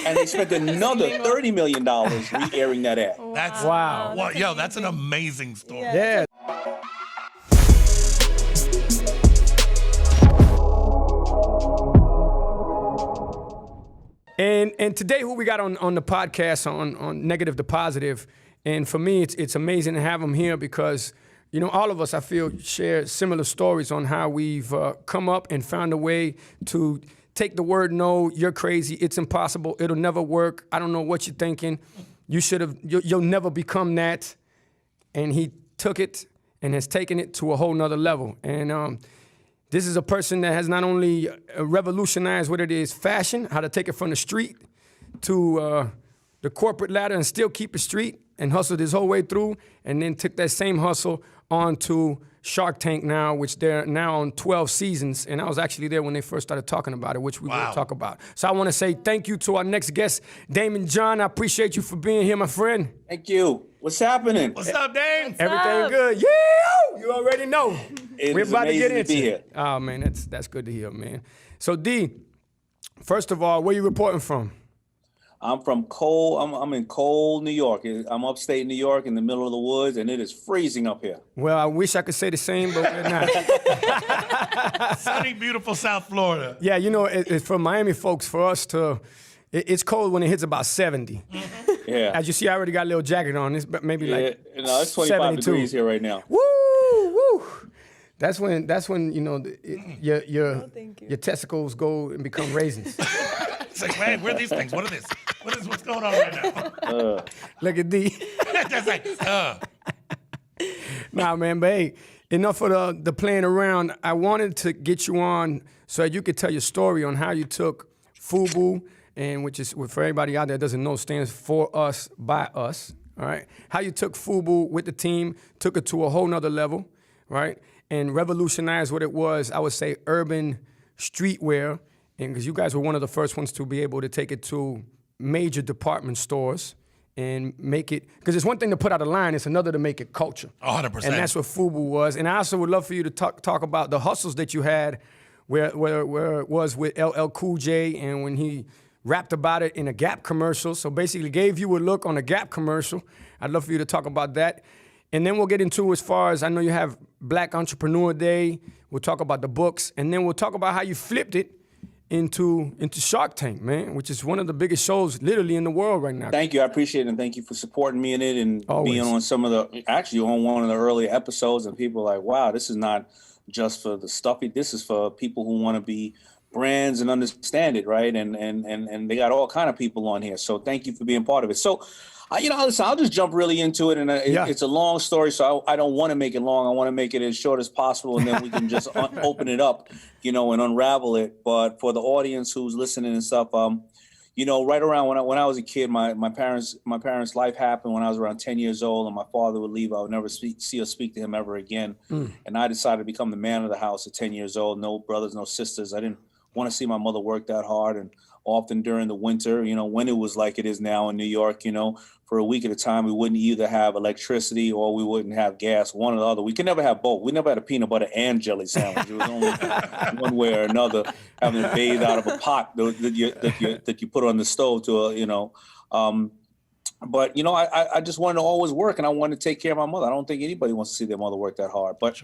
and they spent another $30 million re-airing that ad. That's Wow. Well, yo, that's an amazing story. Yeah. And today, who we got on the podcast on Negative to Positive, and for me, it's amazing to have him here because, you know, all of us, I feel, share similar stories on how we've come up and found a way to take the word no, you're crazy, it's impossible, it'll never work, I don't know what you're thinking, you'll never become that. And he took it and has taken it to a whole nother level. And this is a person that has not only revolutionized what it is fashion, how to take it from the street to the corporate ladder and still keep it street and hustled his whole way through, and then took that same hustle onto Shark Tank now, which they're now on 12 seasons. And I was actually there when they first started talking about it, which we will talk about. So I want to say thank you to our next guest, DAYMOND JOHN. I appreciate you for being here, my friend. Thank you. What's happening? What's up, Dame? Everything good? Yeah, you already know. We're about to get into it. Oh man, that's good to hear, man. So D, first of all, where you reporting from? I'm from I'm in Cole, New York. I'm upstate New York in the middle of the woods, and it is freezing up here. Well, I wish I could say the same, but we're not. Sunny, beautiful South Florida. Yeah, you know, it's for Miami folks, for us to, it's cold when it hits about 70. Yeah. As you see, I already got a little jacket on. It's maybe like no, it's 25 72 degrees here right now. Woo, woo. That's when you know your testicles go and become raisins. It's like, man, where are these things? What are this? What's going on right now? Look at D. That's like, Nah, man, but hey, enough of the playing around. I wanted to get you on so that you could tell your story on how you took FUBU, and which is, for everybody out there that doesn't know, stands for us, by us, all right? How you took FUBU with the team, took it to a whole nother level, right? And revolutionized what it was, I would say, urban streetwear, and because you guys were one of the first ones to be able to take it to major department stores and make it, because it's one thing to put out a line, it's another to make it culture. 100%. And that's what FUBU was. And I also would love for you to talk about the hustles that you had where it was with LL Cool J and when he rapped about it in a Gap commercial. So basically gave you a look on a Gap commercial. I'd love for you to talk about that. And then we'll get into, as far as I know, you have Black Entrepreneur Day. We'll talk about the books. And then we'll talk about how you flipped it into Shark Tank, man, which is one of the biggest shows literally in the world right now. Thank you. I appreciate it. And thank you for supporting me in it and Always. being on actually on one of the early episodes. And people are like, wow, this is not just for the stuffy. This is for people who want to be brands and understand it, right? And they got all kind of people on here. So thank you for being part of it. So, listen, I'll just jump really into it. And it's a long story, so I don't want to make it long. I want to make it as short as possible, and then we can just open it up, and unravel it. But for the audience who's listening and stuff, right around when I was a kid, my parents' life happened when I was around 10 years old, and my father would leave. I would never see or speak to him ever again. And I decided to become the man of the house at 10 years old. No brothers, no sisters. I didn't want to see my mother work that hard. And often during the winter, when it was like it is now in New York, for a week at a time, we wouldn't either have electricity or we wouldn't have gas, one or the other. We could never have both. We never had a peanut butter and jelly sandwich. It was only one way or another, having to bathe out of a pot that you put on the stove But I just wanted to always work, and I wanted to take care of my mother. I don't think anybody wants to see their mother work that hard. But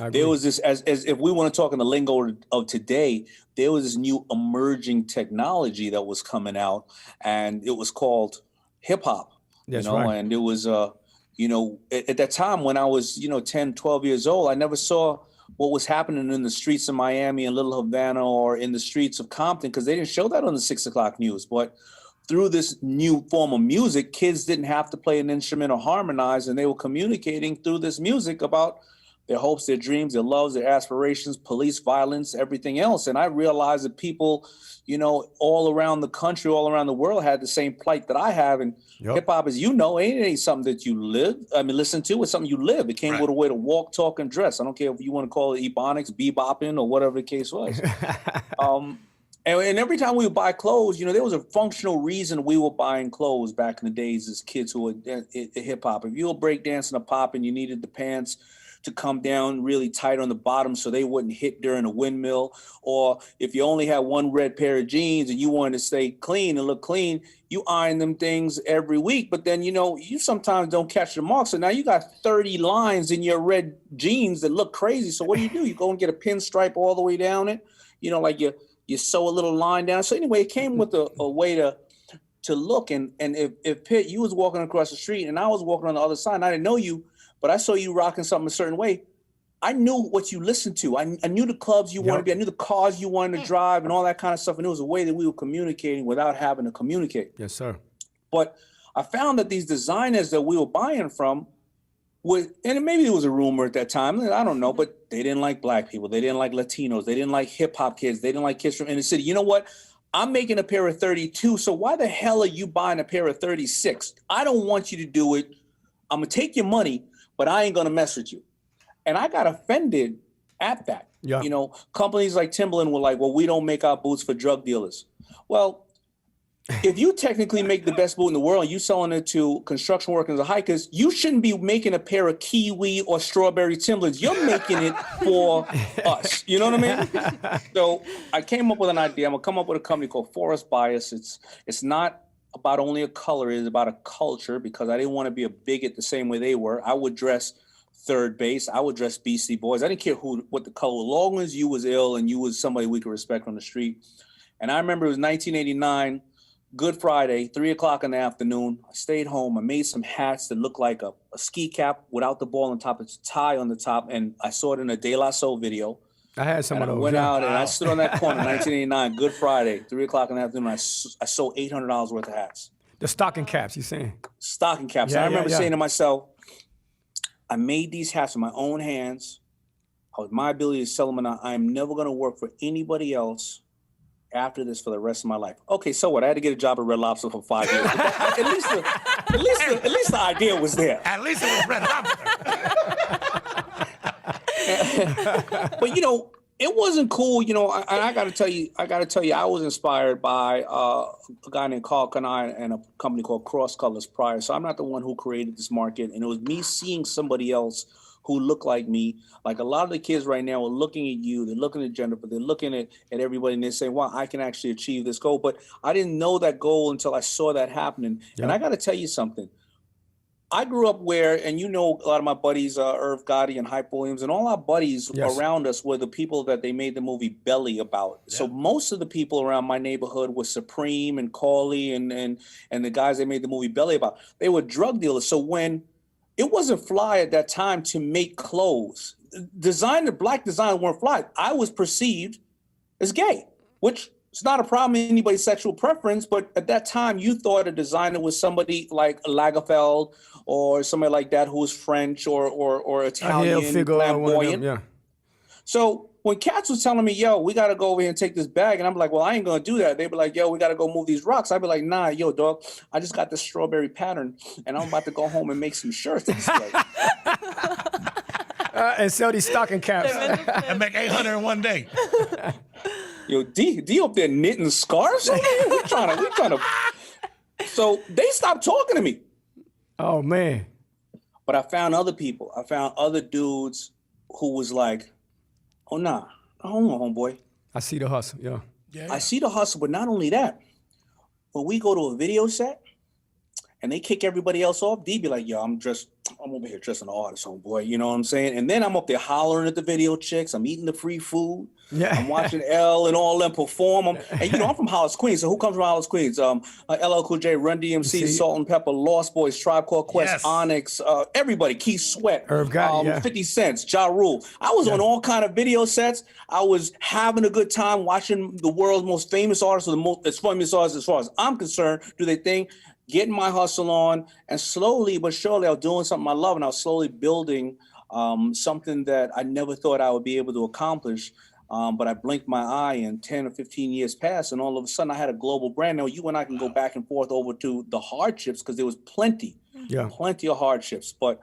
there was this, as if we want to talk in the lingo of today, there was this new emerging technology that was coming out, and it was called hip hop. That's right. And it was at that time when I was 10, 12 years old, I never saw what was happening in the streets of Miami and Little Havana or in the streets of Compton, because they didn't show that on the 6 o'clock news. But through this new form of music, kids didn't have to play an instrument or harmonize, and they were communicating through this music about their hopes, their dreams, their loves, their aspirations, police violence, everything else. And I realized that people, all around the country, all around the world had the same plight that I have. And hip hop, as you know, ain't something that you listen to. It's something you live. It came with a way to walk, talk, and dress. I don't care if you want to call it ebonics, bebopping, or whatever the case was. And every time we would buy clothes, there was a functional reason we were buying clothes back in the days as kids who were hip hop. If you were breakdancing or popping, you needed the pants to come down really tight on the bottom so they wouldn't hit during a windmill. Or if you only had one red pair of jeans and you wanted to stay clean and look clean, you iron them things every week. But then, you sometimes don't catch the mark. So now you got 30 lines in your red jeans that look crazy. So what do? You go and get a pinstripe all the way down it, like you sew a little line down. So anyway, it came with a way to look. And if Pitt, you was walking across the street and I was walking on the other side and I didn't know you, but I saw you rocking something a certain way, I knew what you listened to. I knew the clubs you wanted to be. I knew the cars you wanted to drive and all that kind of stuff. And it was a way that we were communicating without having to communicate. Yes, sir. But I found that these designers that we were buying from and maybe it was a rumor at that time, I don't know, but they didn't like black people. They didn't like Latinos. They didn't like hip hop kids. They didn't like kids from inner city. You know what? I'm making a pair of 32. So why the hell are you buying a pair of 36? I don't want you to do it. I'm going to take your money, but I ain't going to mess with you. And I got offended at that. Yeah. Companies like Timberland were like, well, we don't make our boots for drug dealers. Well, if you technically make the best boot in the world and you selling it to construction workers or hikers, you shouldn't be making a pair of kiwi or strawberry Timberlands. You're making it for us. You know what I mean? So I came up with an idea. I'm going to come up with a company called Forest Bias. It's not about only a color. It's about a culture, because I didn't want to be a bigot the same way they were. I would dress third base. I would dress Beastie Boys. I didn't care what the color, as long as you was ill and you was somebody we could respect on the street. And I remember it was 1989. Good Friday, 3:00 in the afternoon. I stayed home. I made some hats that looked like a ski cap without the ball on top. It's a tie on the top. And I saw it in a De La Soul video. I had some of those. I went out and I stood on that corner, 1989, Good Friday, 3:00 in the afternoon. I sold $800 worth of hats. The stocking caps, you saying? Stocking caps. I remember saying to myself, I made these hats with my own hands. With my ability to sell them, and I'm never going to work for anybody else after this for the rest of my life. Okay, so what? I had to get a job at Red Lobster for 5 years. But at least the idea was there. At least it was Red Lobster. But it wasn't cool. I got to tell you, I was inspired by a guy named Carl Kanai and a company called Cross Colors prior. So I'm not the one who created this market, and it was me seeing somebody else who look like me. Like a lot of the kids right now are looking at you, they're looking at Jennifer, they're looking at everybody, and they're saying, wow, I can actually achieve this goal. But I didn't know that goal until I saw that happening. Yep. And I got to tell you something. I grew up and a lot of my buddies, Irv Gotti and Hype Williams, and all our buddies around us were the people that they made the movie Belly about. Yeah. So most of the people around my neighborhood were Supreme and Cauley and the guys they made the movie Belly about. They were drug dealers. So when it wasn't fly at that time to make clothes, black designers weren't fly. I was perceived as gay, which is not a problem in anybody's sexual preference, but at that time you thought a designer was somebody like Lagerfeld or somebody like that who was French or Italian, flamboyant. Yeah. So when cats was telling me, yo, we got to go over here and take this bag, and I'm like, well, I ain't going to do that. They be like, yo, we got to go move these rocks. I'd be like, nah, yo, dog, I just got this strawberry pattern, and I'm about to go home and make some shirts to display. And sell these stocking caps. And make 800 in one day. Yo, D up there knitting scarves? we trying to. So they stopped talking to me. Oh, man. But I found other people. I found other dudes who was like, oh, nah, hold on, homeboy. I see the hustle, yeah. I see the hustle, but not only that, when we go to a video set and they kick everybody else off, D be like, yo, I'm over here dressing an artist, homeboy, you know what I'm saying? And then I'm up there hollering at the video chicks. I'm eating the free food. Yeah. I'm watching L and all them perform. I'm from Hollis, Queens. So who comes from Hollis, Queens? LL Cool J, Run DMC, Salt and Pepper, Lost Boys, Tribe Called Quest, Onyx, everybody, Keith Sweat, Irv Gotti, 50 Cent, Ja Rule. I was on all kind of video sets. I was having a good time watching the world's most famous artists, or the most famous artists as far as I'm concerned, do their thing, getting my hustle on, and slowly but surely I was doing something I love, and I was slowly building something that I never thought I would be able to accomplish. But I blinked my eye and 10 or 15 years passed, and all of a sudden I had a global brand. Now you and I can go back and forth over to the hardships, because there was plenty of hardships. But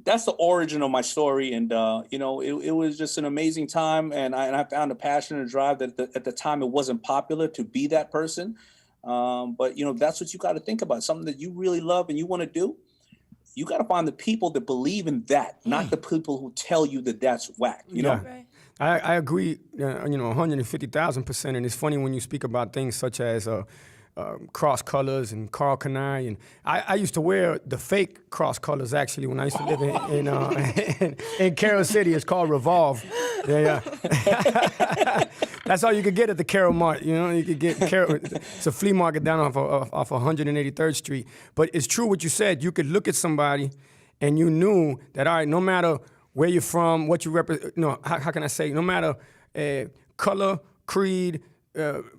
that's the origin of my story, and it was just an amazing time, and I found a passion and a drive that at the time it wasn't popular to be that person. But that's what you got to think about, something that you really love and you want to do. you got to find the people that believe in that, not the people who tell you that that's whack. You know. Right. I agree, 150,000%. And it's funny when you speak about things such as cross colors and Carl Kanai. And I used to wear the fake cross colors, actually, when I used to live in Carroll City. It's called Revolve. Yeah. That's all you could get at the Carroll Mart. You could get Carroll. It's a flea market down off 183rd Street. But it's true what you said. You could look at somebody and you knew that, all right, no matter where you're from, what you represent, how can I say, no matter color, creed,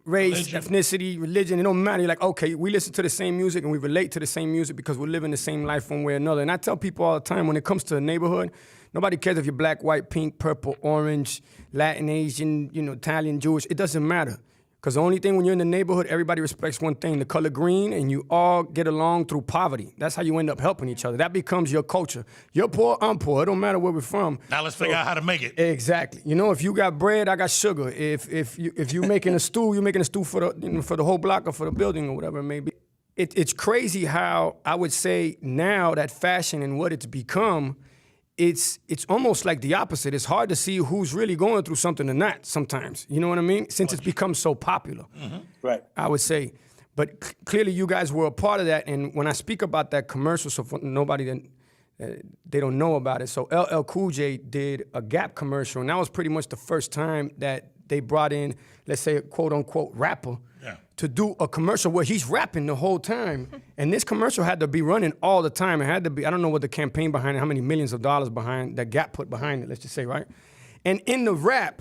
race, ethnicity, religion, it don't matter. You're like, okay, we listen to the same music and we relate to the same music because we're living the same life one way or another. And I tell people all the time, when it comes to a neighborhood, nobody cares if you're black, white, pink, purple, orange, Latin, Asian, Italian, Jewish. It doesn't matter. Because the only thing when you're in the neighborhood, everybody respects one thing, the color green, and you all get along through poverty. That's how you end up helping each other. That becomes your culture. You're poor, I'm poor. It don't matter where we're from. Now let's figure out how to make it. Exactly. If you got bread, I got sugar. If you're making a stew, you're making a stew for the whole block or for the building or whatever it may be. It's crazy how I would say now that fashion and what it's become, it's almost like the opposite. It's hard to see who's really going through something or not sometimes. You know what I mean? Since it's become so popular. Mm-hmm. Right. I would say. But clearly you guys were a part of that. And when I speak about that commercial, so for nobody that they don't know about it. So LL Cool J did a Gap commercial, and that was pretty much the first time that they brought in, let's say, a quote-unquote rapper to do a commercial where he's rapping the whole time. And this commercial had to be running all the time. It had to be, I don't know what the campaign behind it, how many millions of dollars behind that Gap put behind it, let's just say, right? And in the rap,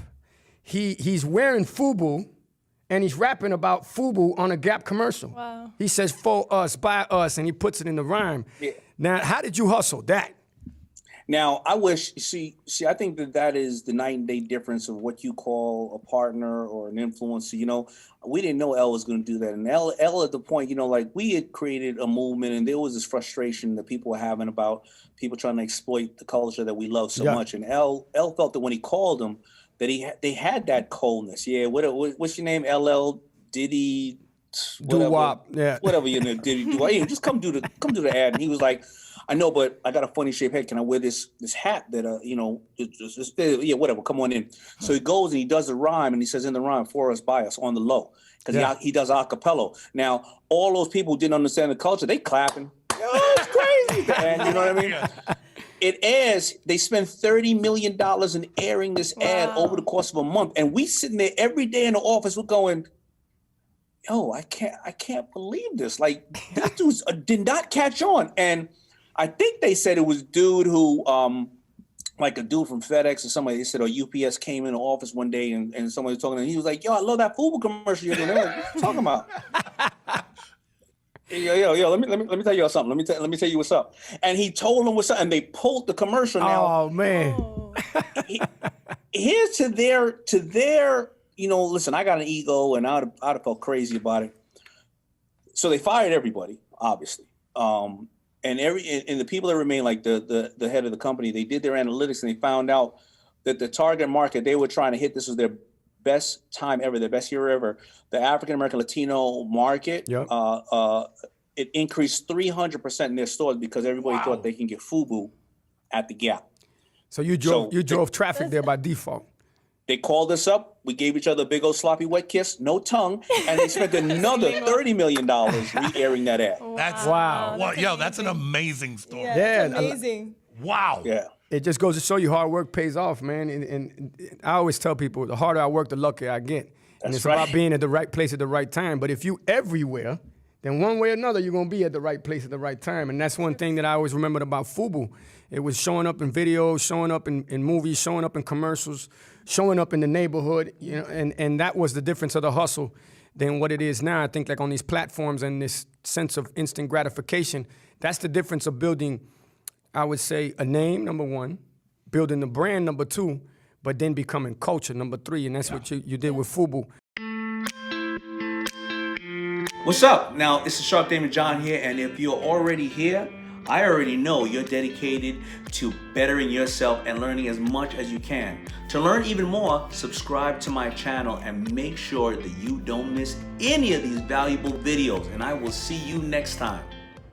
he's wearing FUBU, and he's rapping about FUBU on a Gap commercial. Wow. He says, for us, by us, and he puts it in the rhyme. Yeah. Now, how did you hustle that? Now, I wish, see, I think that is the night and day difference of what you call a partner or an influencer. We didn't know Elle was going to do that. And Elle at the point, we had created a movement, and there was this frustration that people were having about people trying to exploit the culture that we love so much. And Elle felt that when he called them, that they had that coldness. Yeah, what's your name? LL Diddy, Doo-wop, yeah. Whatever your name, Diddy Doo-wop. Hey, just come do the ad. And he was like, I know, but I got a funny shaped head. Can I wear this hat that, yeah, whatever, come on in. So he goes and he does a rhyme, and he says in the rhyme, for us, by us, on the low. Because he does a cappella. Now, all those people who didn't understand the culture, they clapping. Oh, it's crazy. And you know what I mean? It airs, they spend $30 million in airing this ad over the course of a month. And we sitting there every day in the office, we're going, yo, I can't believe this. Like, this dude did not catch on. And I think they said it was dude who, like a dude from FedEx or somebody, they said, or UPS came in the office one day and somebody was talking to him. He was like, yo, I love that FUBU commercial you're doing. Like, what are you talking about? Yo, let me tell you something. Let me tell you what's up. And he told them what's up, and they pulled the commercial. Now, oh man. Here's to their, listen, I got an ego, and I'd have felt crazy about it. So they fired everybody, obviously. And the people that remain, like the head of the company, they did their analytics and they found out that the target market they were trying to hit, this was their best time ever, their best year ever. The African American Latino market, it increased 300% in their stores because everybody thought they can get FUBU at the Gap. So you drove traffic there by default. They called us up. We gave each other a big old sloppy wet kiss, no tongue, and they spent another $30 million re-airing that ad. Wow. Well, yo, that's an amazing story. Yeah, that's amazing. Wow. Yeah. It just goes to show you hard work pays off, man. And I always tell people, the harder I work, the luckier I get. And it's about being at the right place at the right time. But if you everywhere, then one way or another, you're going to be at the right place at the right time. And that's one thing that I always remembered about FUBU. It was showing up in videos, showing up in movies, showing up in commercials, showing up in the neighborhood, and that was the difference of the hustle than what it is now. I think like on these platforms and this sense of instant gratification, that's the difference of building, I would say, a name, number one, building the brand, number two, but then becoming culture, number three, and that's what you did with FUBU. What's up? Now, it's the Sharp DAYMOND John here, and if you're already here, I already know you're dedicated to bettering yourself and learning as much as you can. To learn even more, subscribe to my channel and make sure that you don't miss any of these valuable videos, and I will see you next time.